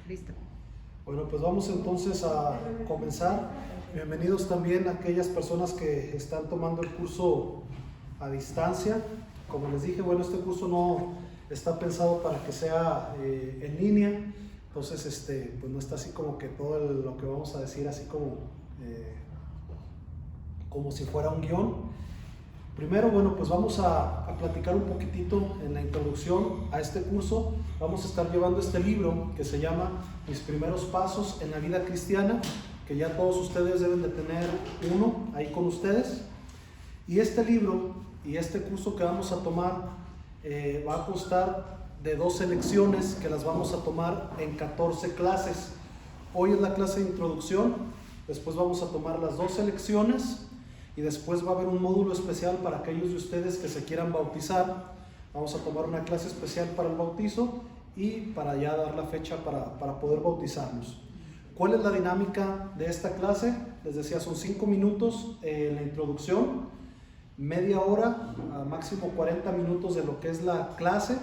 Listo. Bueno, pues vamos entonces a comenzar. Bienvenidos también a aquellas personas que están tomando el curso a distancia. Como les dije, bueno, este curso no está pensado para que sea en línea. Entonces, pues no está así como que todo lo que vamos a decir así como si fuera un guión. Primero, bueno, pues vamos a platicar un poquitito en la introducción a este curso. Vamos a estar llevando este libro que se llama Mis primeros pasos en la vida cristiana, que ya todos ustedes deben de tener uno ahí con ustedes. Y este libro y este curso que vamos a tomar va a constar de 12 lecciones que las vamos a tomar en 14 clases. Hoy es la clase de introducción, después vamos a tomar las 12 lecciones. Y después va a haber un módulo especial para aquellos de ustedes que se quieran bautizar. Vamos a tomar una clase especial para el bautizo y para ya dar la fecha para poder bautizarnos. ¿Cuál es la dinámica de esta clase? Les decía, son 5 minutos en la introducción, media hora, a máximo 40 minutos de lo que es la clase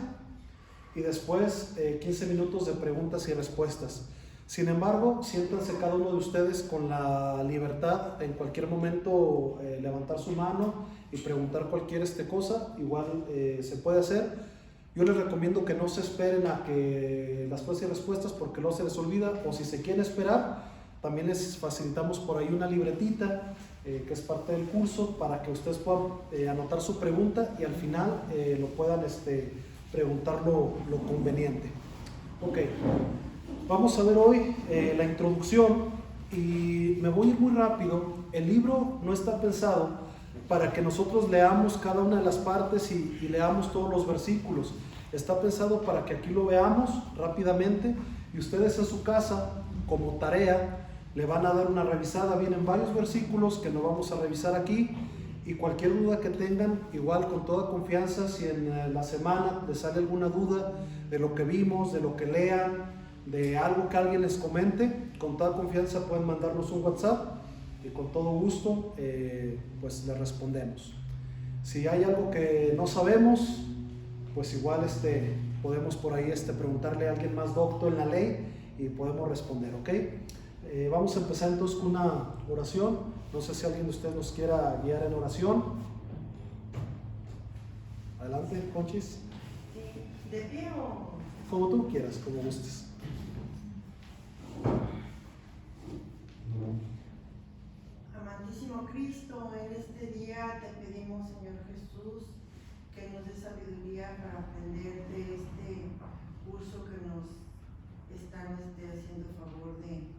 y después 15 minutos de preguntas y respuestas. Sin embargo, siéntanse cada uno de ustedes con la libertad de en cualquier momento levantar su mano y preguntar cualquier cosa, igual se puede hacer. Yo les recomiendo que no se esperen a que las preguntas y respuestas porque luego se les olvida, o si se quieren esperar, también les facilitamos por ahí una libretita que es parte del curso para que ustedes puedan anotar su pregunta y al final lo puedan preguntar lo conveniente. Ok. Vamos a ver hoy la introducción y me voy a ir muy rápido. El libro no está pensado para que nosotros leamos cada una de las partes y leamos todos los versículos. Está pensado para que aquí lo veamos rápidamente y ustedes en su casa, como tarea, le van a dar una revisada. Vienen varios versículos que no vamos a revisar aquí y cualquier duda que tengan, igual con toda confianza, si en la semana les sale alguna duda de lo que vimos, de lo que lean, de algo que alguien les comente, con toda confianza pueden mandarnos un WhatsApp y con todo gusto pues les respondemos. Si hay algo que no sabemos, pues igual podemos por ahí preguntarle a alguien más docto en la ley y podemos responder, ¿ok? Vamos a empezar entonces con una oración. No sé si alguien de ustedes nos quiera guiar en oración. Adelante, Conchis. ¿De pie o...? Como tú quieras, como gustes. Amantísimo Cristo, en este día te pedimos, Señor Jesús, que nos dé sabiduría para aprender de este curso que nos están haciendo favor de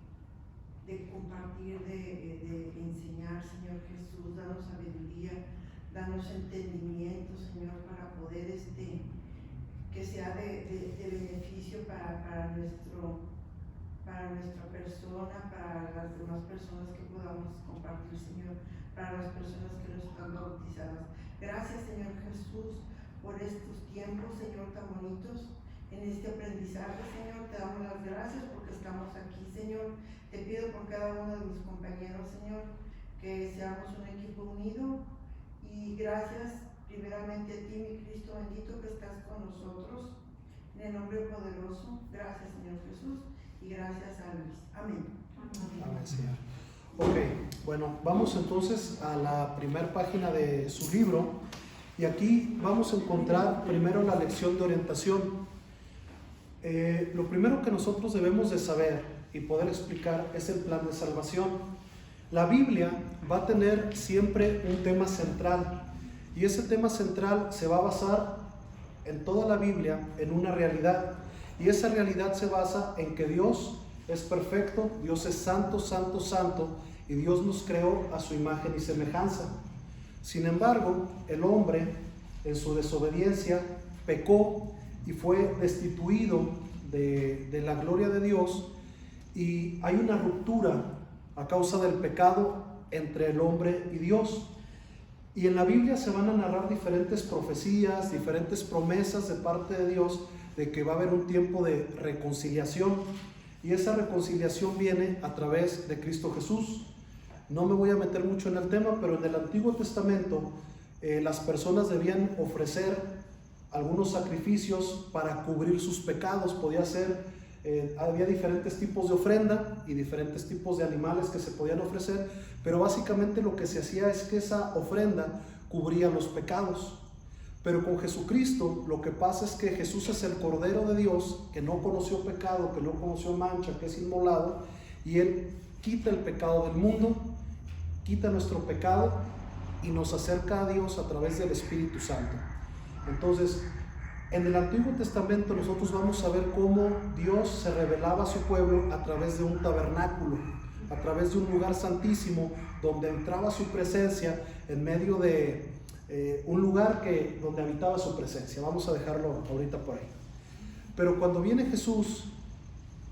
compartir, de enseñar, Señor Jesús. Danos sabiduría, danos entendimiento, Señor, para poder que sea de beneficio para nuestra persona, para las demás personas que podamos compartir, Señor, para las personas que no están bautizadas. Gracias, Señor Jesús, por estos tiempos, Señor, tan bonitos, en este aprendizaje, Señor. Te damos las gracias porque estamos aquí, Señor. Te pido por cada uno de mis compañeros, Señor, que seamos un equipo unido, y gracias primeramente a ti, mi Cristo bendito, que estás con nosotros, en el nombre poderoso. Gracias, Señor Jesús, y gracias a Luis. Amén. Amén, Señor. Ok, bueno, vamos entonces a la primera página de su libro y aquí vamos a encontrar primero la lección de orientación. Lo primero que nosotros debemos de saber y poder explicar es el plan de salvación. La Biblia va a tener siempre un tema central y ese tema central se va a basar en toda la Biblia en una realidad, y esa realidad se basa en que Dios es perfecto, Dios es santo, santo, santo, y Dios nos creó a su imagen y semejanza. Sin embargo, el hombre en su desobediencia pecó y fue destituido de la gloria de Dios, y hay una ruptura a causa del pecado entre el hombre y Dios. Y en la Biblia se van a narrar diferentes profecías, diferentes promesas de parte de Dios de que va a haber un tiempo de reconciliación, y esa reconciliación viene a través de Cristo Jesús. No me voy a meter mucho en el tema, pero en el Antiguo Testamento las personas debían ofrecer algunos sacrificios para cubrir sus pecados. Podía ser había diferentes tipos de ofrenda y diferentes tipos de animales que se podían ofrecer, pero básicamente lo que se hacía es que esa ofrenda cubría los pecados. Pero con Jesucristo lo que pasa es que Jesús es el Cordero de Dios, que no conoció pecado, que no conoció mancha, que es inmolado, y Él quita el pecado del mundo, quita nuestro pecado y nos acerca a Dios a través del Espíritu Santo. Entonces, en el Antiguo Testamento nosotros vamos a ver cómo Dios se revelaba a su pueblo a través de un tabernáculo, a través de un lugar santísimo donde entraba su presencia en medio de un lugar donde habitaba su presencia. Vamos a dejarlo ahorita por ahí. Pero cuando viene Jesús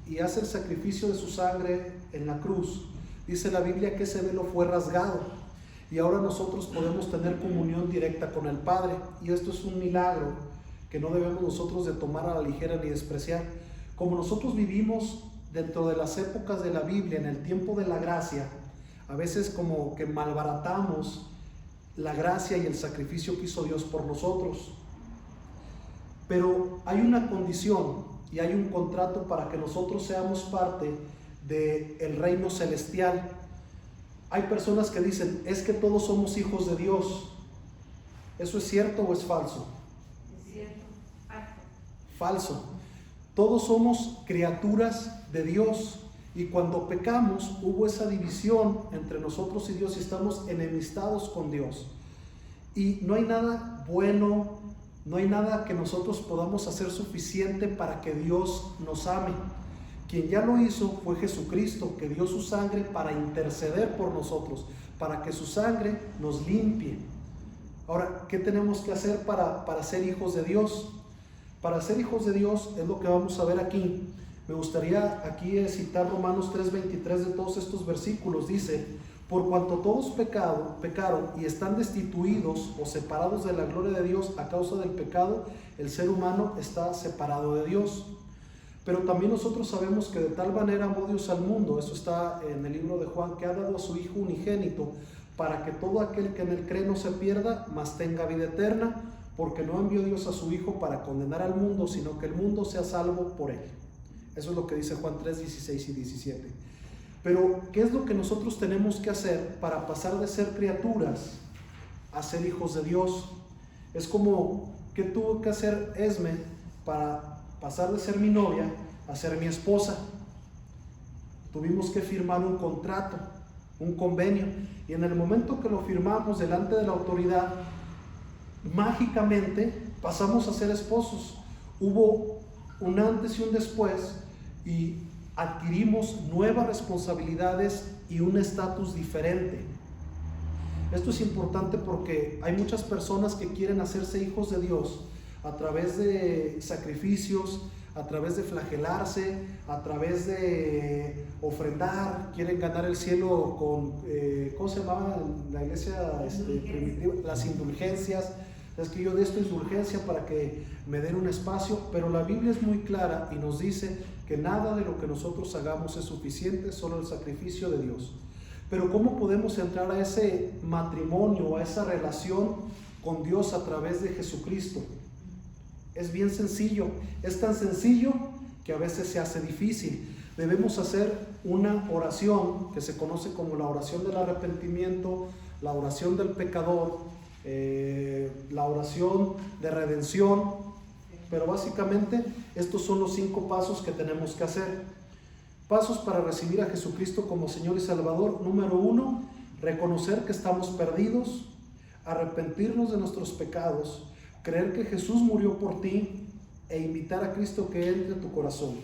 y hace el sacrificio de su sangre en la cruz, dice la Biblia que ese velo fue rasgado y ahora nosotros podemos tener comunión directa con el Padre, y esto es un milagro que no debemos nosotros de tomar a la ligera ni despreciar. Como nosotros vivimos dentro de las épocas de la Biblia, en el tiempo de la gracia, a veces como que malbaratamos la gracia y el sacrificio que hizo Dios por nosotros. Pero hay una condición y hay un contrato para que nosotros seamos parte del reino celestial. Hay personas que dicen, es que todos somos hijos de Dios. ¿Eso es cierto o es falso? Es cierto. Falso. Todos somos criaturas de Dios, y cuando pecamos hubo esa división entre nosotros y Dios y estamos enemistados con Dios. Y no hay nada bueno, no hay nada que nosotros podamos hacer suficiente para que Dios nos ame. Quien ya lo hizo fue Jesucristo, que dio su sangre para interceder por nosotros, para que su sangre nos limpie. Ahora, ¿qué tenemos que hacer para ser hijos de Dios? Para ser hijos de Dios es lo que vamos a ver aquí. Me gustaría aquí citar Romanos 3:23 de todos estos versículos. Dice, por cuanto todos pecaron y están destituidos o separados de la gloria de Dios a causa del pecado, el ser humano está separado de Dios. Pero también nosotros sabemos que de tal manera amó Dios al mundo, eso está en el libro de Juan, que ha dado a su Hijo unigénito, para que todo aquel que en él cree no se pierda, mas tenga vida eterna, porque no envió Dios a su Hijo para condenar al mundo, sino que el mundo sea salvo por él. Eso es lo que dice Juan 3, 16 y 17. Pero, ¿qué es lo que nosotros tenemos que hacer para pasar de ser criaturas a ser hijos de Dios? Es como, ¿qué tuvo que hacer Esme para pasar de ser mi novia a ser mi esposa? Tuvimos que firmar un contrato, un convenio, y en el momento que lo firmamos delante de la autoridad, mágicamente pasamos a ser esposos. Hubo un antes y un después, y adquirimos nuevas responsabilidades y un estatus diferente. Esto es importante porque hay muchas personas que quieren hacerse hijos de Dios a través de sacrificios, a través de flagelarse, a través de ofrendar, quieren ganar el cielo con, ¿cómo se llamaba en la iglesia primitiva? Las indulgencias. Es que yo de esta indulgencia para que me den un espacio, pero la Biblia es muy clara y nos dice que nada de lo que nosotros hagamos es suficiente, solo el sacrificio de Dios. Pero ¿cómo podemos entrar a ese matrimonio, a esa relación con Dios a través de Jesucristo? Es bien sencillo, es tan sencillo que a veces se hace difícil. Debemos hacer una oración que se conoce como la oración del arrepentimiento, la oración del pecador, la oración de redención, pero básicamente estos son los 5 pasos que tenemos que hacer. Pasos para recibir a Jesucristo como Señor y Salvador. Número 1, reconocer que estamos perdidos, arrepentirnos de nuestros pecados, creer que Jesús murió por ti e invitar a Cristo que entre en tu corazón.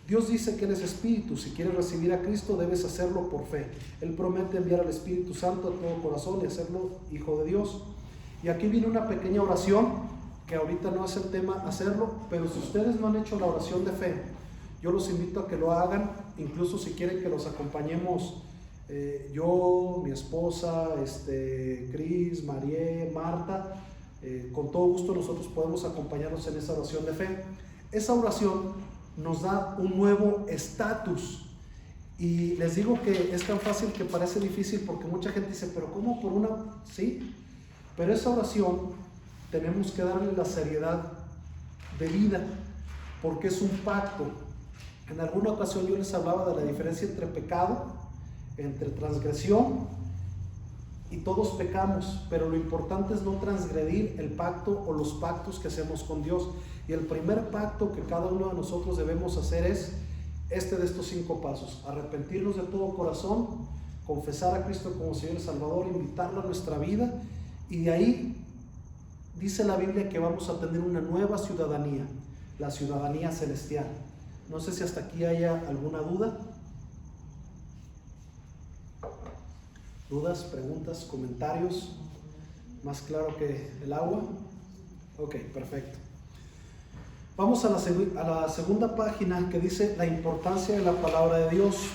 Dios dice que Él es Espíritu. Si quieres recibir a Cristo debes hacerlo por fe. Él promete enviar al Espíritu Santo a todo corazón y hacerlo hijo de Dios. Y aquí viene una pequeña oración, que ahorita no es el tema hacerlo, pero si ustedes no han hecho la oración de fe, yo los invito a que lo hagan, incluso si quieren que los acompañemos, yo, mi esposa, Cris, María, Marta, con todo gusto nosotros podemos acompañarnos en esa oración de fe. Esa oración nos da un nuevo estatus, y les digo que es tan fácil que parece difícil, porque mucha gente dice, pero ¿cómo por una? Sí. Pero esa oración tenemos que darle la seriedad de vida, porque es un pacto. En alguna ocasión yo les hablaba de la diferencia entre pecado, entre transgresión, y todos pecamos, pero lo importante es no transgredir el pacto o los pactos que hacemos con Dios. Y el primer pacto que cada uno de nosotros debemos hacer es este de estos 5 pasos: arrepentirnos de todo corazón, confesar a Cristo como Señor y Salvador, invitarlo a nuestra vida, y de ahí dice la Biblia que vamos a tener una nueva ciudadanía, la ciudadanía celestial. No sé si hasta aquí haya alguna duda. ¿Dudas, preguntas, comentarios? ¿Más claro que el agua? Ok, perfecto. Vamos a la segunda página, que dice la importancia de la palabra de Dios.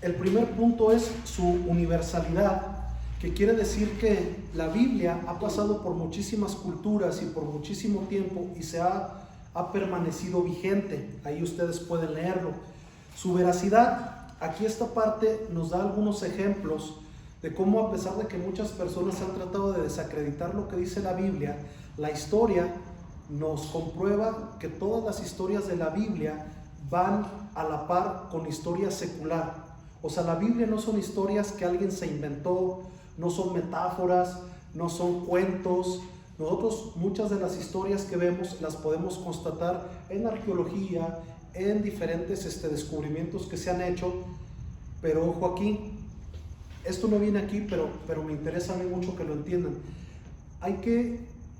El primer punto es su universalidad, que quiere decir que la Biblia ha pasado por muchísimas culturas y por muchísimo tiempo y ha permanecido vigente. Ahí ustedes pueden leerlo. Su veracidad, aquí esta parte nos da algunos ejemplos de cómo, a pesar de que muchas personas han tratado de desacreditar lo que dice la Biblia, la historia nos comprueba que todas las historias de la Biblia van a la par con historia secular. O sea, la Biblia no son historias que alguien se inventó, no son metáforas, no son cuentos. Nosotros muchas de las historias que vemos las podemos constatar en arqueología, en diferentes descubrimientos que se han hecho. Pero ojo aquí, esto no viene aquí, pero me interesa a mí mucho que lo entiendan. Hay que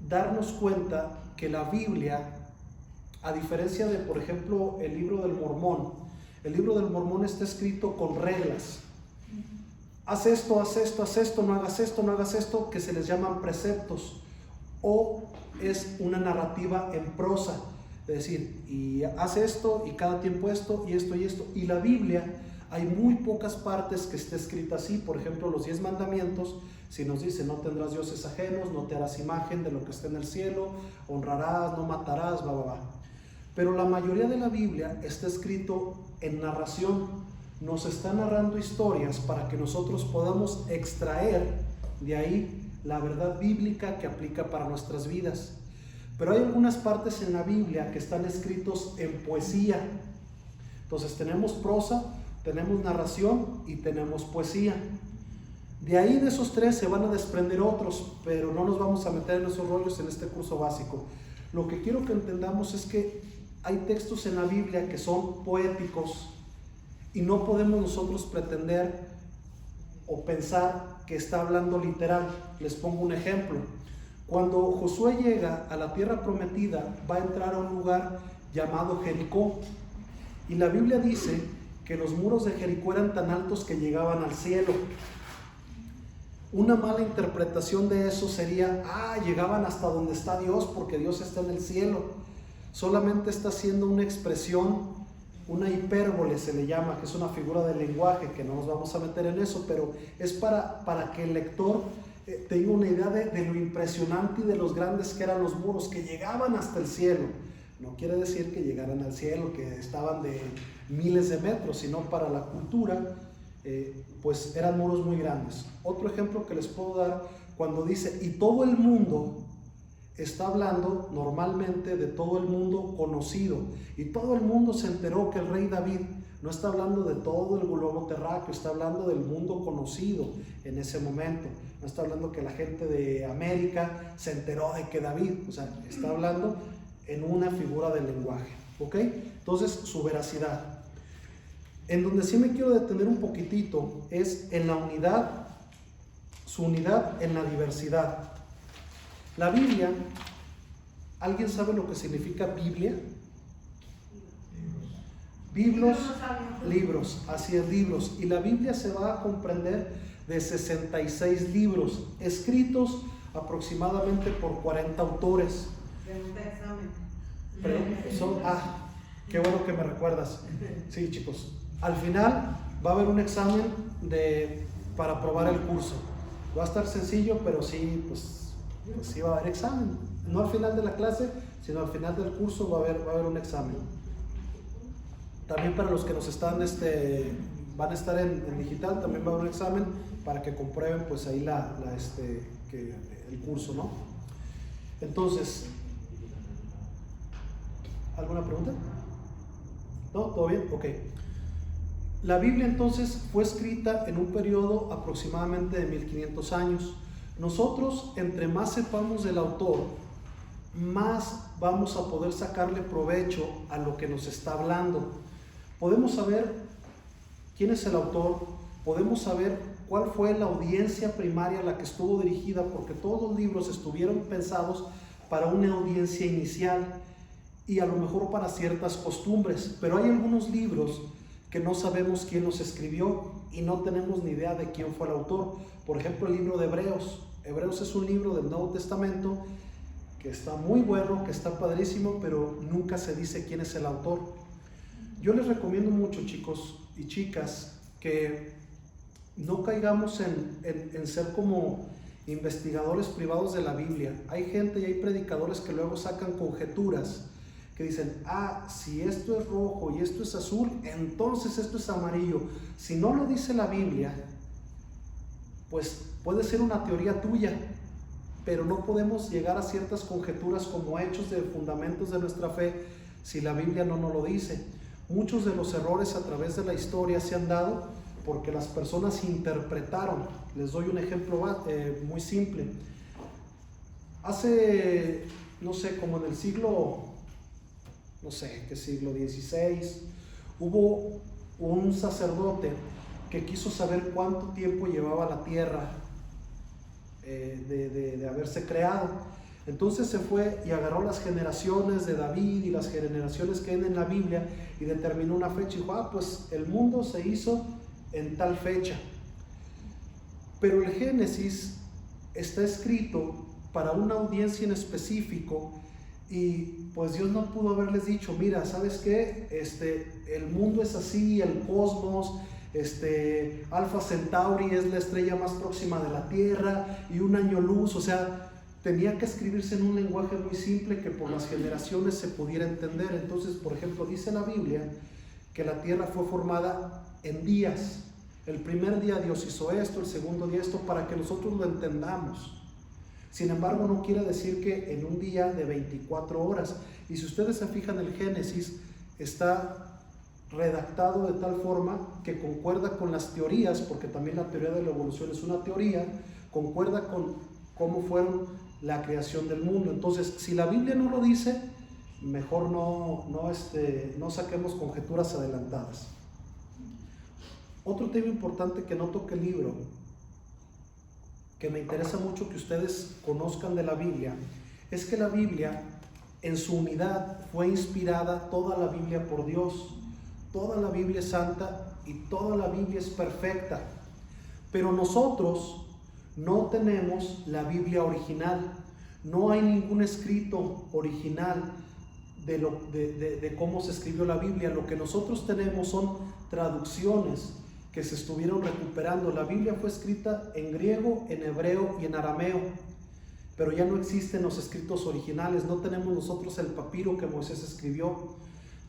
darnos cuenta que la Biblia, a diferencia de, por ejemplo, el libro del Mormón está escrito con reglas. Haz esto, haz esto, haz esto, no hagas esto, no hagas esto, que se les llaman preceptos. O es una narrativa en prosa, es decir, y haz esto, y cada tiempo esto, y esto, y esto. Y la Biblia, hay muy pocas partes que esté escrita así. Por ejemplo, los 10 mandamientos, si nos dice: no tendrás dioses ajenos, no te harás imagen de lo que está en el cielo, honrarás, no matarás, bla, bla, bla. Pero la mayoría de la Biblia está escrito en narración. Nos está narrando historias para que nosotros podamos extraer de ahí la verdad bíblica que aplica para nuestras vidas. Pero hay algunas partes en la Biblia que están escritos en poesía. Entonces tenemos prosa, tenemos narración y tenemos poesía. De ahí, de esos 3, se van a desprender otros, pero no nos vamos a meter en esos rollos en este curso básico. Lo que quiero que entendamos es que hay textos en la Biblia que son poéticos y no podemos nosotros pretender o pensar que está hablando literal. Les pongo un ejemplo. Cuando Josué llega a la tierra prometida, va a entrar a un lugar llamado Jericó, y la Biblia dice que los muros de Jericó eran tan altos que llegaban al cielo. Una mala interpretación de eso sería: llegaban hasta donde está Dios, porque Dios está en el cielo. Solamente está haciendo una expresión, una hipérbole se le llama, que es una figura del lenguaje, que no nos vamos a meter en eso, pero es para que el lector tenga una idea de lo impresionante y de los grandes que eran los muros, que llegaban hasta el cielo. No quiere decir que llegaran al cielo, que estaban de miles de metros, sino para la cultura, pues eran muros muy grandes. Otro ejemplo que les puedo dar, cuando dice: y todo el mundo, está hablando normalmente de todo el mundo conocido, y todo el mundo se enteró que el rey David. No está hablando de todo el globo terráqueo, está hablando del mundo conocido en ese momento. No está hablando que la gente de América se enteró de que David, o sea, está hablando en una figura del lenguaje, ¿ok? Entonces, su veracidad. En donde sí me quiero detener un poquitito es en la unidad, su unidad en la diversidad. La Biblia, ¿alguien sabe lo que significa Biblia? Libros, así es, libros. Y la Biblia se va a comprender de 66 libros, escritos aproximadamente por 40 autores. Qué bueno que me recuerdas. Sí, chicos, al final va a haber un examen para aprobar el curso. Va a estar sencillo, pero sí, pues sí va a haber examen. No al final de la clase, sino al final del curso va a haber un examen. También para los que nos están, van a estar en digital, también va a haber un examen para que comprueben pues ahí el curso, ¿no? Entonces, ¿Alguna pregunta? ¿No? ¿Todo bien? Ok. La Biblia entonces fue escrita en un periodo aproximadamente de 1500 años. Nosotros, entre más sepamos del autor, más vamos a poder sacarle provecho a lo que nos está hablando. Podemos saber quién es el autor, podemos saber cuál fue la audiencia primaria a la que estuvo dirigida, porque todos los libros estuvieron pensados para una audiencia inicial y a lo mejor para ciertas costumbres, pero hay algunos libros que no sabemos quién los escribió y no tenemos ni idea de quién fue el autor. Por ejemplo, el libro de Hebreos. Hebreos es un libro del Nuevo Testamento que está muy bueno, que está padrísimo, pero nunca se dice quién es el autor. Yo les recomiendo mucho, chicos y chicas, que no caigamos en ser como investigadores privados de la Biblia. Hay gente y hay predicadores que luego sacan conjeturas que dicen, si esto es rojo y esto es azul, entonces esto es amarillo. Si no lo dice la Biblia, pues puede ser una teoría tuya, pero no podemos llegar a ciertas conjeturas como hechos de fundamentos de nuestra fe si la Biblia no nos lo dice. Muchos de los errores a través de la historia se han dado porque las personas interpretaron. Les doy un ejemplo muy simple. Hace, no sé, como en el siglo, no sé, ¿qué siglo? XVI, hubo un sacerdote que quiso saber cuánto tiempo llevaba la tierra de haberse creado. Entonces se fue y agarró las generaciones de David y las generaciones que hay en la Biblia y determinó una fecha y dijo, pues el mundo se hizo en tal fecha. Pero el Génesis está escrito para una audiencia en específico y pues Dios no pudo haberles dicho, mira, ¿sabes qué? El mundo es así, el cosmos, Alfa Centauri es la estrella más próxima de la Tierra y un año luz. O sea, tenía que escribirse en un lenguaje muy simple que por las generaciones se pudiera entender. Entonces, por ejemplo, dice la Biblia que la Tierra fue formada en días. El primer día Dios hizo esto, el segundo día esto, para que nosotros lo entendamos. Sin embargo, no quiere decir que en un día de 24 horas. Y si ustedes se fijan, el Génesis está redactado de tal forma que concuerda con las teorías, porque también la teoría de la evolución es una teoría, concuerda con cómo fueron la creación del mundo. Entonces, si la Biblia no lo dice, mejor no saquemos conjeturas adelantadas. Otro tema importante que no toque el libro, que me interesa mucho que ustedes conozcan de la Biblia, es que la Biblia en su unidad fue inspirada, toda la Biblia, por Dios. Toda la Biblia es santa y toda la Biblia es perfecta, pero nosotros no tenemos la Biblia original. No hay ningún escrito original de cómo se escribió la Biblia. Lo que nosotros tenemos son traducciones que se estuvieron recuperando. La Biblia fue escrita en griego, en hebreo y en arameo, pero ya no existen los escritos originales. No tenemos nosotros el papiro que Moisés escribió.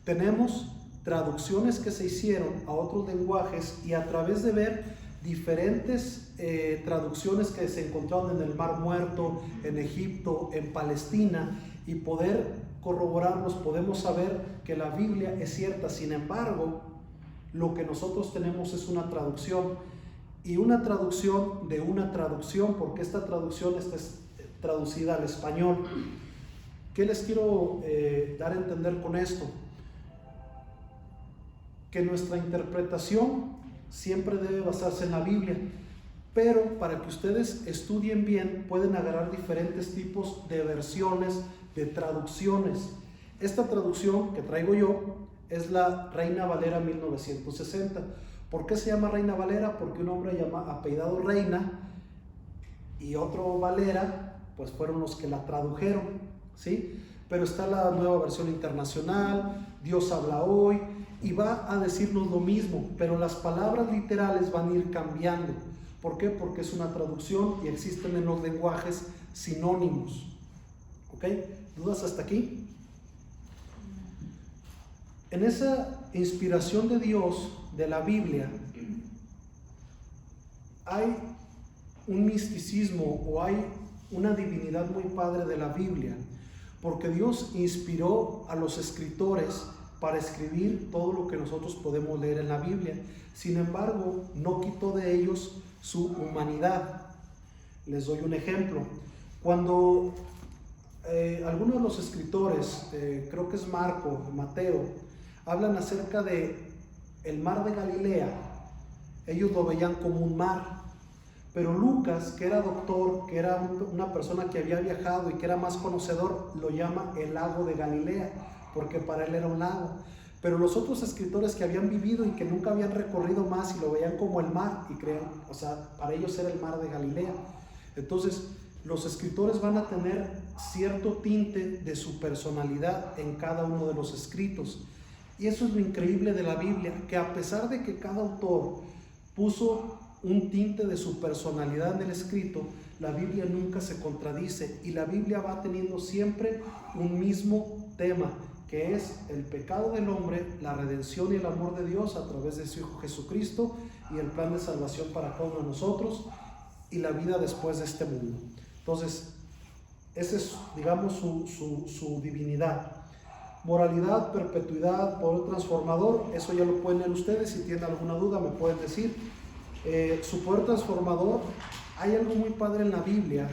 Tenemos traducciones que se hicieron a otros lenguajes y a través de ver diferentes traducciones que se encontraron en el Mar Muerto, en Egipto, en Palestina, y poder corroborarnos, podemos saber que la Biblia es cierta. Sin embargo, lo que nosotros tenemos es una traducción, y una traducción de una traducción, porque esta traducción está traducida al español. ¿Qué les quiero dar a entender con esto? Que nuestra interpretación siempre debe basarse en la Biblia, pero para que ustedes estudien bien pueden agarrar diferentes tipos de versiones, de traducciones. Esta traducción que traigo yo es la Reina Valera 1960. ¿Por qué se llama Reina Valera? Porque un hombre apellidado Reina y otro Valera pues fueron los que la tradujeron, ¿sí? Pero está la nueva versión internacional, Dios habla hoy, y va a decirnos lo mismo, pero las palabras literales van a ir cambiando. ¿Por qué? Porque es una traducción y existen en los lenguajes sinónimos. ¿Ok? ¿Dudas hasta aquí? En esa inspiración de Dios, de la Biblia, hay un misticismo o hay una divinidad muy padre de la Biblia, porque Dios inspiró a los escritores para escribir todo lo que nosotros podemos leer en la Biblia. Sin embargo, no quitó de ellos su humanidad. Les doy un ejemplo. Cuando algunos de los escritores, creo que es Marco, Mateo, hablan acerca de el mar de Galilea, ellos lo veían como un mar. Pero Lucas, que era doctor, que era una persona que había viajado y que era más conocedor, lo llama el lago de Galilea, porque para él era un lago. Pero los otros escritores que habían vivido y que nunca habían recorrido más y lo veían como el mar y creían, o sea, para ellos era el mar de Galilea. Entonces, los escritores van a tener cierto tinte de su personalidad en cada uno de los escritos. Y eso es lo increíble de la Biblia, que a pesar de que cada autor puso un tinte de su personalidad en el escrito, la Biblia nunca se contradice y la Biblia va teniendo siempre un mismo tema, que es el pecado del hombre, la redención y el amor de Dios a través de su Hijo Jesucristo y el plan de salvación para cada uno de nosotros y la vida después de este mundo. Entonces, ese es, digamos, su divinidad. Moralidad, perpetuidad, poder transformador, eso ya lo pueden leer ustedes. Si tienen alguna duda me pueden decir. Su poder transformador, hay algo muy padre en la Biblia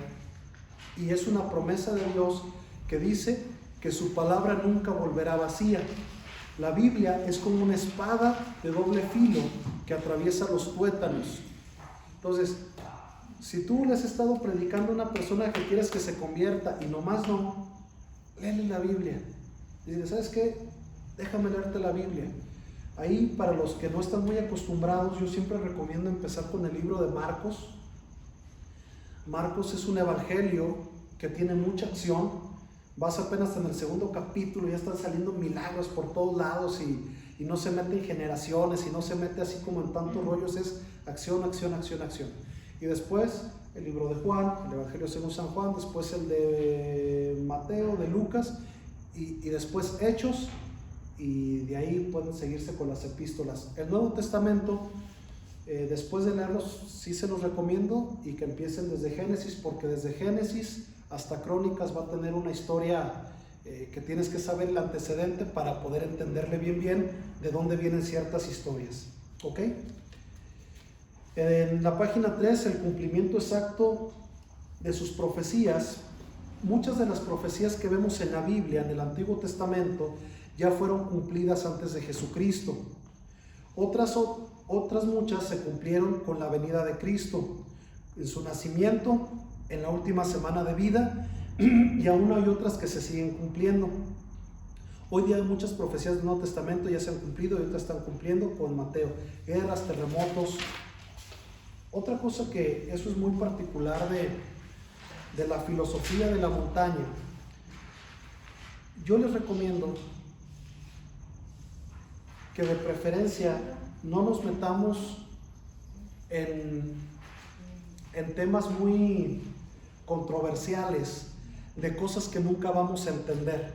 y es una promesa de Dios que dice que su palabra nunca volverá vacía. La Biblia es como una espada de doble filo que atraviesa los tuétanos. Entonces, si tú le has estado predicando a una persona que quieres que se convierta y nomás no, léele la Biblia. Y dice, ¿sabes qué? Déjame leerte la Biblia. Ahí, para los que no están muy acostumbrados, yo siempre recomiendo empezar con el libro de Marcos. Marcos es un evangelio que tiene mucha acción. Vas apenas en el segundo capítulo, ya están saliendo milagros por todos lados y no se mete en generaciones y no se mete así como en tantos rollos, es acción, acción, acción, acción. Y después el libro de Juan, el evangelio según San Juan, después el de Mateo, de Lucas y después Hechos. Y de ahí pueden seguirse con las epístolas. El Nuevo Testamento, después de leerlos, sí se los recomiendo y que empiecen desde Génesis, porque desde Génesis hasta Crónicas va a tener una historia que tienes que saber el antecedente para poder entenderle bien de dónde vienen ciertas historias. ¿Ok? En la página 3, el cumplimiento exacto de sus profecías. Muchas de las profecías que vemos en la Biblia, en el Antiguo Testamento, ya fueron cumplidas antes de Jesucristo. Otras muchas se cumplieron con la venida de Cristo, en su nacimiento, en la última semana de vida, y aún hay otras que se siguen cumpliendo. Hoy día hay muchas profecías del Nuevo Testamento ya se han cumplido y otras están cumpliendo con Mateo. Guerras, terremotos. Otra cosa que eso es muy particular de la filosofía de la montaña. Yo les recomiendo que de preferencia no nos metamos en temas muy controversiales, de cosas que nunca vamos a entender.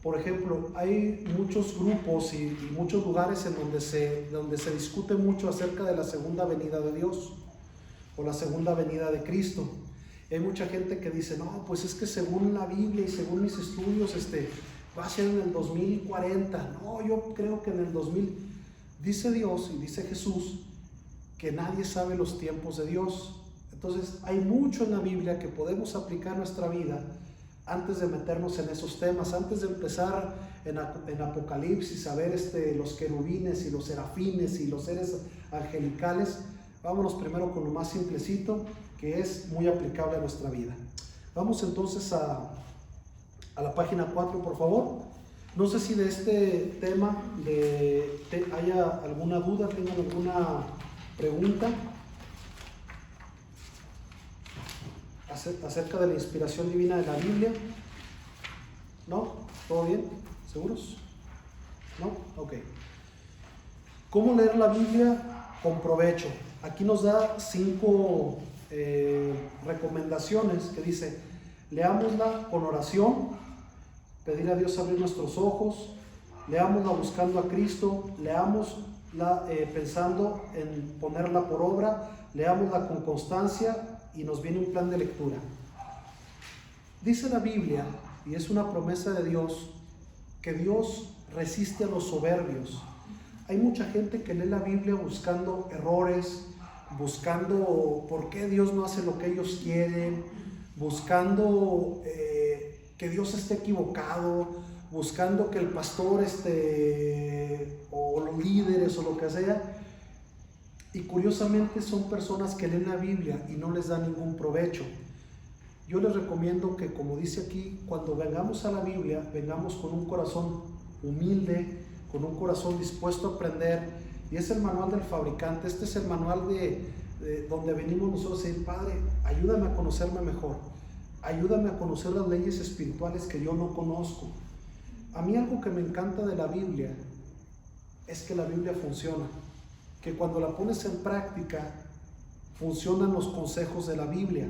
Por ejemplo, hay muchos grupos y muchos lugares en donde se discute mucho acerca de la segunda venida de Dios o la segunda venida de Cristo. Hay mucha gente que dice, no, pues es que según la Biblia y según mis estudios, va a ser en el 2040. No, yo creo que en el 2000. Dice Dios y dice Jesús que nadie sabe los tiempos de Dios. Entonces hay mucho en la Biblia que podemos aplicar a nuestra vida antes de meternos en esos temas, antes de empezar en Apocalipsis a ver los querubines y los serafines y los seres angelicales. Vámonos primero con lo más simplecito, que es muy aplicable a nuestra vida. Vamos entonces a la página 4, por favor. No sé si de este tema haya alguna duda, tengan alguna pregunta acerca de la inspiración divina de la Biblia. ¿No? ¿Todo bien? ¿Seguros? ¿No? Ok. ¿Cómo leer la Biblia con provecho? Aquí nos da 5 recomendaciones que dice: leámosla con oración, pedir a Dios abrir nuestros ojos, leámosla buscando a Cristo, leámosla pensando en ponerla por obra, leámosla con constancia y nos viene un plan de lectura. Dice la Biblia y es una promesa de Dios, que Dios resiste a los soberbios. Hay mucha gente que lee la Biblia buscando errores, buscando por qué Dios no hace lo que ellos quieren, buscando que Dios esté equivocado, buscando que el pastor o los líderes o lo que sea. Y curiosamente son personas que leen la Biblia y no les da ningún provecho. Yo les recomiendo que, como dice aquí, cuando vengamos a la Biblia, vengamos con un corazón humilde, con un corazón dispuesto a aprender. Y es el manual del fabricante. Este es el manual de donde venimos nosotros a decir: Padre, ayúdame a conocerme mejor, ayúdame a conocer las leyes espirituales que yo no conozco. A mí algo que me encanta de la Biblia es que la Biblia funciona, que cuando la pones en práctica funcionan los consejos de la Biblia,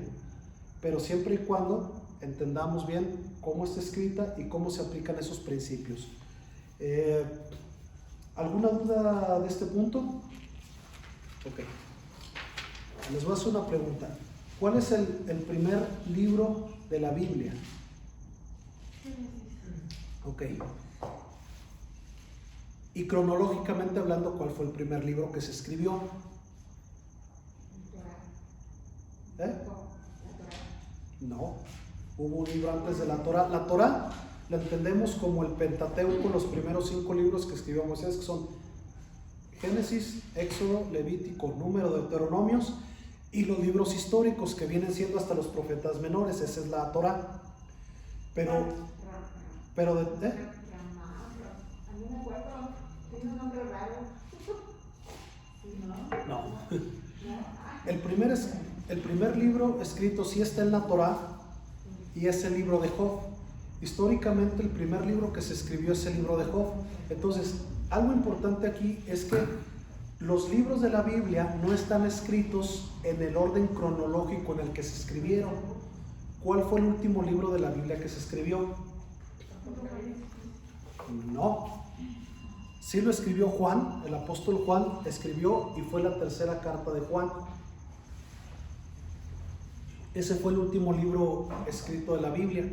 pero siempre y cuando entendamos bien cómo está escrita y cómo se aplican esos principios. ¿Alguna duda de este punto? Ok. Les voy a hacer una pregunta. ¿Cuál es el primer libro de la Biblia? Ok. Y cronológicamente hablando, ¿cuál fue el primer libro que se escribió? No, hubo un libro antes de la Torá. La Torá la entendemos como el Pentateuco, los primeros 5 libros que escribió Moisés, que son Génesis, Éxodo, Levítico, Número, Deuteronomios, y los libros históricos que vienen siendo hasta los profetas menores. Esa es la Torá. Pero A mí me acuerdo, tiene un nombre raro. no. El primer libro escrito sí está en la Torá, y es el libro de Job. Históricamente el primer libro que se escribió es el libro de Job. Entonces, algo importante aquí es que los libros de la Biblia no están escritos en el orden cronológico en el que se escribieron. ¿Cuál fue el último libro de la Biblia que se escribió? No. Sí lo escribió Juan, el apóstol Juan escribió, y fue la tercera carta de Juan. Ese fue el último libro escrito de la Biblia.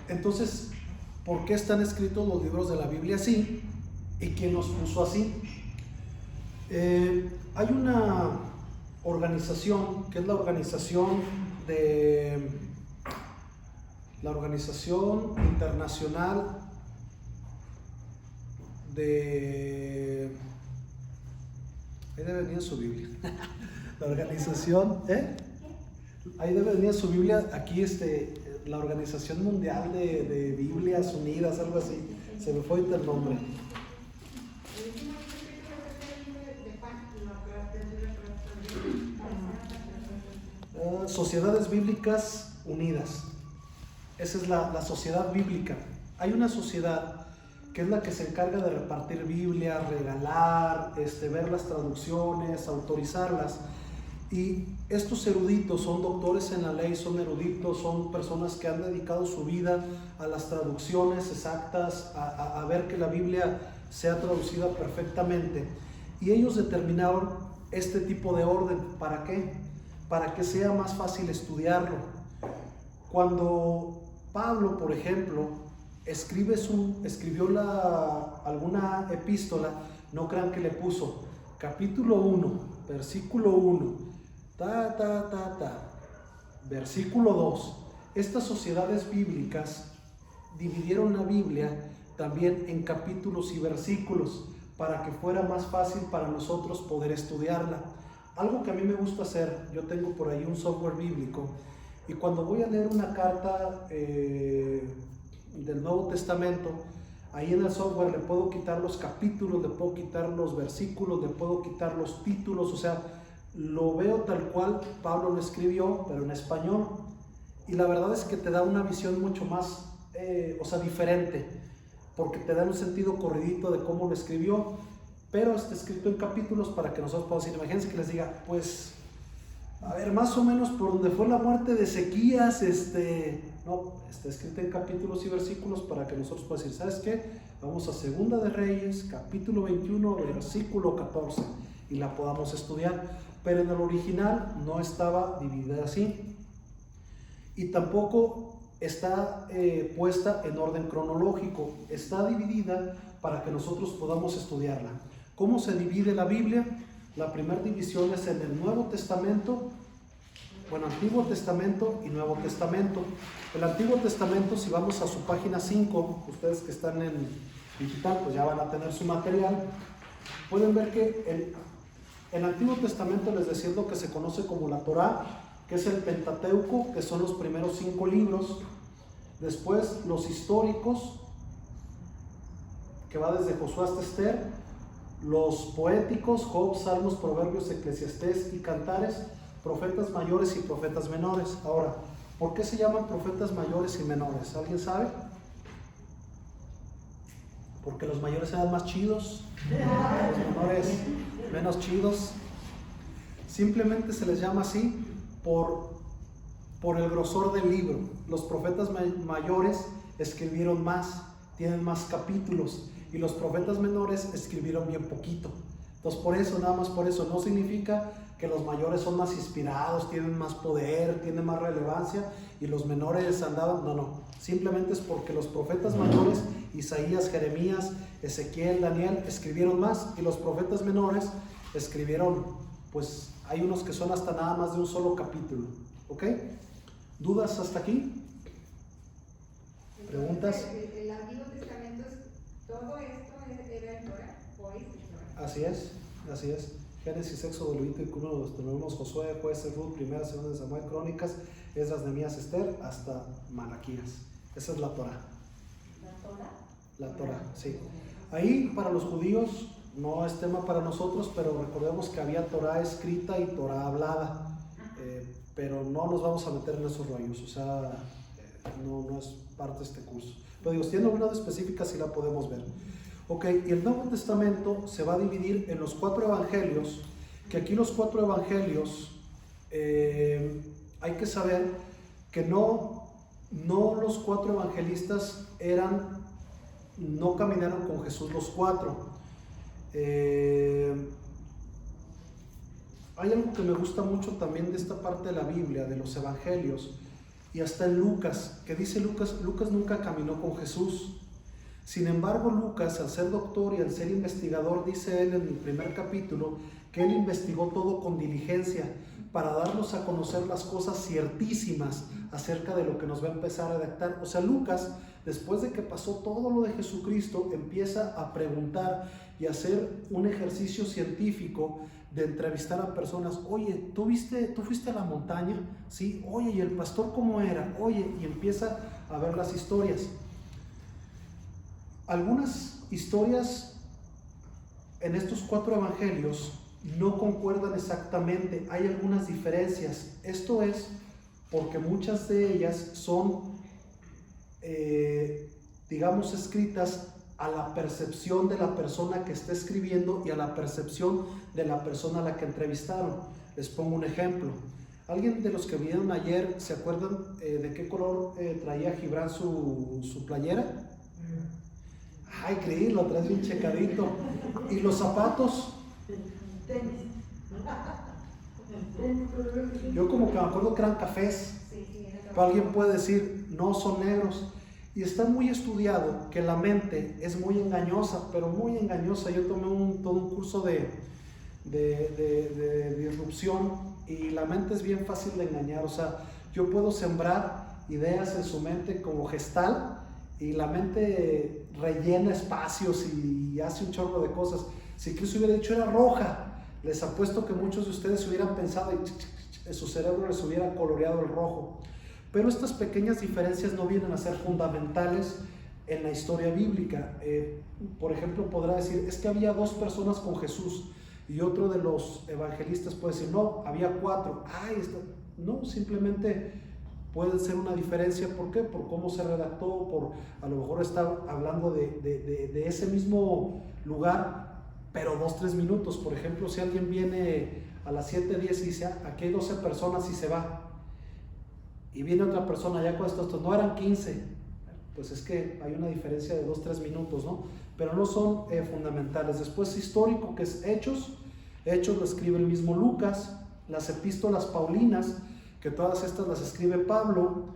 Entonces, ¿por qué están escritos los libros de la Biblia así? ¿Y quién los puso así? Hay una organización que es la Organización Internacional de... Ahí debe venir en su Biblia. La organización, ahí debe venir en su Biblia, aquí la Organización Mundial de Biblias Unidas, algo así. Se me fue el nombre. Sociedades Bíblicas Unidas. Esa es la sociedad bíblica. Hay una sociedad que es la que se encarga de repartir Biblias, regalar, ver las traducciones, autorizarlas. Y estos eruditos son doctores en la ley, son eruditos, son personas que han dedicado su vida a las traducciones exactas, a ver que la Biblia sea traducida perfectamente. Y ellos determinaron este tipo de orden. ¿Para qué? Para que sea más fácil estudiarlo. Cuando Pablo, por ejemplo, escribió alguna epístola, no crean que le puso capítulo 1, versículo 1, versículo 2. Estas sociedades bíblicas dividieron la Biblia también en capítulos y versículos para que fuera más fácil para nosotros poder estudiarla. Algo que a mí me gusta hacer, yo tengo por ahí un software bíblico, y cuando voy a leer una carta del Nuevo Testamento, ahí en el software le puedo quitar los capítulos, le puedo quitar los versículos, le puedo quitar los títulos, o sea, lo veo tal cual Pablo lo escribió, pero en español, y la verdad es que te da una visión mucho más, diferente, porque te da un sentido corridito de cómo lo escribió, pero está escrito en capítulos para que nosotros podamos decir. Imagínense que les diga, pues, a ver, más o menos por donde fue la muerte de Ezequías, no, está escrito en capítulos y versículos para que nosotros podamos decir, ¿sabes qué? Vamos a Segunda de Reyes, capítulo 21, versículo 14, y la podamos estudiar. Pero en el original no estaba dividida así. Y tampoco está puesta en orden cronológico, está dividida para que nosotros podamos estudiarla. ¿Cómo se divide la Biblia? La primera división es en el Nuevo Testamento, bueno, Antiguo Testamento y Nuevo Testamento. El Antiguo Testamento, si vamos a su página 5, ustedes que están en digital, pues ya van a tener su material, pueden ver que el Antiguo Testamento les decía lo que se conoce como la Torá, que es el Pentateuco, que son los primeros 5 libros. Después los históricos, que va desde Josué hasta Esther. Los poéticos, Job, Salmos, Proverbios, Eclesiastés y Cantares. Profetas mayores y profetas menores. Ahora, ¿por qué se llaman profetas mayores y menores? ¿Alguien sabe? Porque los mayores eran más chidos, los menores menos chidos. Simplemente se les llama así por el grosor del libro. Los profetas mayores escribieron más, tienen más capítulos, y los profetas menores escribieron bien poquito. Entonces por eso, nada más por eso, no significa que los mayores son más inspirados, tienen más poder, tienen más relevancia, y los menores andaban, no, simplemente es porque los profetas mayores, Isaías, Jeremías, Ezequiel, Daniel, escribieron más, y los profetas menores escribieron, pues hay unos que son hasta nada más de un solo capítulo. ¿Ok? ¿Dudas hasta aquí? ¿Preguntas? El Antiguo Testamento, todo esto era en Torah, o es en Torah. Así es. Génesis, Éxodo, Levítico, Deuteronomio, Josué, Jueces, Ruth, Primera, Segunda de Samuel, Crónicas, Esdras, Nehemías, Esther, hasta Malaquías. Esa es la Torah. ¿La Torah? La Torah, sí. Ahí para los judíos no es tema para nosotros, pero recordemos que había Torah escrita y Torah hablada. Pero no nos vamos a meter en esos rollos, o sea, no es parte de este curso. Pero digo, si tiene alguna específica, sí la podemos ver. Ok, y el Nuevo Testamento se va a dividir en los 4 evangelios, que aquí los 4 evangelios, hay que saber que no los 4 evangelistas no caminaron con Jesús los 4. Hay algo que me gusta mucho también de esta parte de la Biblia, de los evangelios, y hasta en Lucas, que dice Lucas nunca caminó con Jesús. Sin embargo, Lucas, al ser doctor y al ser investigador, dice él en el primer capítulo, que él investigó todo con diligencia para darnos a conocer las cosas ciertísimas acerca de lo que nos va a empezar a redactar. O sea, Lucas, después de que pasó todo lo de Jesucristo, empieza a preguntar y a hacer un ejercicio científico de entrevistar a personas. Oye, ¿tú fuiste a la montaña? Sí. Oye, ¿y el pastor cómo era? Oye, y empieza a ver las historias. Algunas historias en estos 4 evangelios no concuerdan exactamente, hay algunas diferencias. Esto es porque muchas de ellas son, digamos, escritas a la percepción de la persona que está escribiendo y a la percepción de la persona a la que entrevistaron. Les pongo un ejemplo. ¿Alguien de los que vinieron ayer se acuerdan de qué color traía Gibran su playera? Ay, creí, lo traes bien checadito. ¿Y los zapatos? Yo como que me acuerdo que eran cafés. Pero alguien puede decir, no, son negros. Y está muy estudiado que la mente es muy engañosa, pero muy engañosa. Yo tomé todo un curso de disrupción, y la mente es bien fácil de engañar. O sea, yo puedo sembrar ideas en su mente como gestal, y la mente rellena espacios y hace un chorro de cosas. Si Cristo hubiera dicho era roja, les apuesto que muchos de ustedes hubieran pensado y su cerebro les hubiera coloreado el rojo. Pero estas pequeñas diferencias no vienen a ser fundamentales en la historia bíblica. Por ejemplo, podrá decir, es que había 2 personas con Jesús, y otro de los evangelistas puede decir, no, había 4. No, simplemente puede ser una diferencia. ¿Por qué? Por cómo se redactó, a lo mejor está hablando de ese mismo lugar, pero 2-3 minutos. Por ejemplo, si alguien viene a las 7:10 y dice, aquí hay 12 personas y se va, y viene otra persona ya con estos, no eran 15, pues es que hay una diferencia de 2-3 minutos, ¿no? Pero no son fundamentales. Después histórico, que es Hechos lo escribe el mismo Lucas. Las epístolas paulinas, que todas estas las escribe Pablo.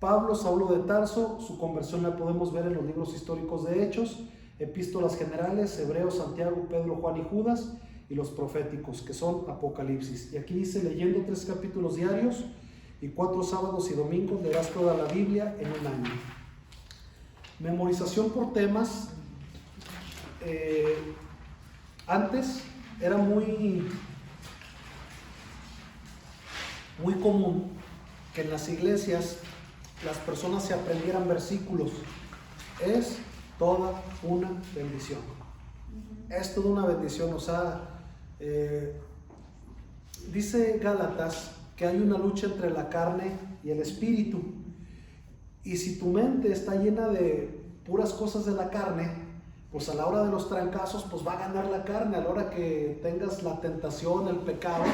Pablo, Saulo de Tarso, su conversión la podemos ver en los libros históricos de Hechos, epístolas generales, Hebreos, Santiago, Pedro, Juan y Judas, y los proféticos, que son Apocalipsis. Y aquí dice, leyendo 3 capítulos diarios y 4 sábados y domingos, leerás toda la Biblia en un año. Memorización por temas. Antes era muy común que en las iglesias las personas se aprendieran versículos. Es toda una bendición. Es toda una bendición. O sea, dice Gálatas que hay una lucha entre la carne y el espíritu. Y si tu mente está llena de puras cosas de la carne, pues a la hora de los trancazos, pues va a ganar la carne. A la hora que tengas la tentación, el pecado,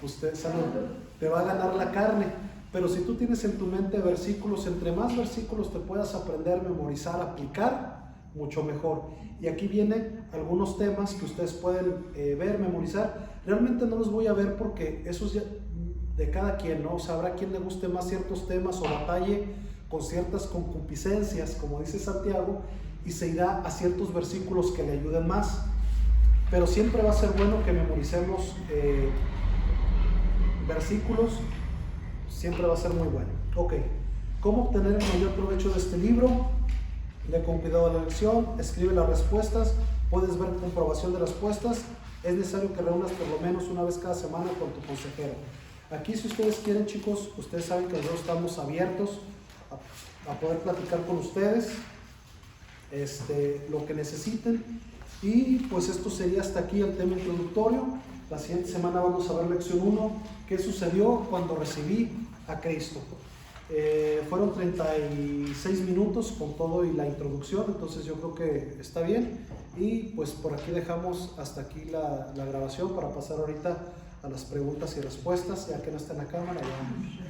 pues te va a ganar la carne. Pero si tú tienes en tu mente versículos, entre más versículos te puedas aprender, memorizar, aplicar, mucho mejor. Y aquí vienen algunos temas que ustedes pueden ver, memorizar. Realmente no los voy a ver porque eso es de cada quien, ¿no? O sea, habrá quien le guste más ciertos temas o batalle con ciertas concupiscencias, como dice Santiago, y se irá a ciertos versículos que le ayuden más. Pero siempre va a ser bueno que memoricemos versículos, siempre va a ser muy bueno. Ok, ¿cómo obtener el mayor provecho de este libro? Lee con cuidado la lección, escribe las respuestas, puedes ver comprobación de respuestas. Es necesario que reúnas por lo menos una vez cada semana con tu consejero. Aquí, si ustedes quieren, chicos, ustedes saben que nosotros estamos abiertos a poder platicar con ustedes lo que necesiten. Y pues esto sería hasta aquí el tema introductorio. La siguiente semana vamos a ver lección 1, qué sucedió cuando recibí a Cristo. Fueron 36 minutos con todo y la introducción, entonces yo creo que está bien. Y pues por aquí dejamos hasta aquí la grabación para pasar ahorita a las preguntas y respuestas, ya que no está en la cámara. Ya.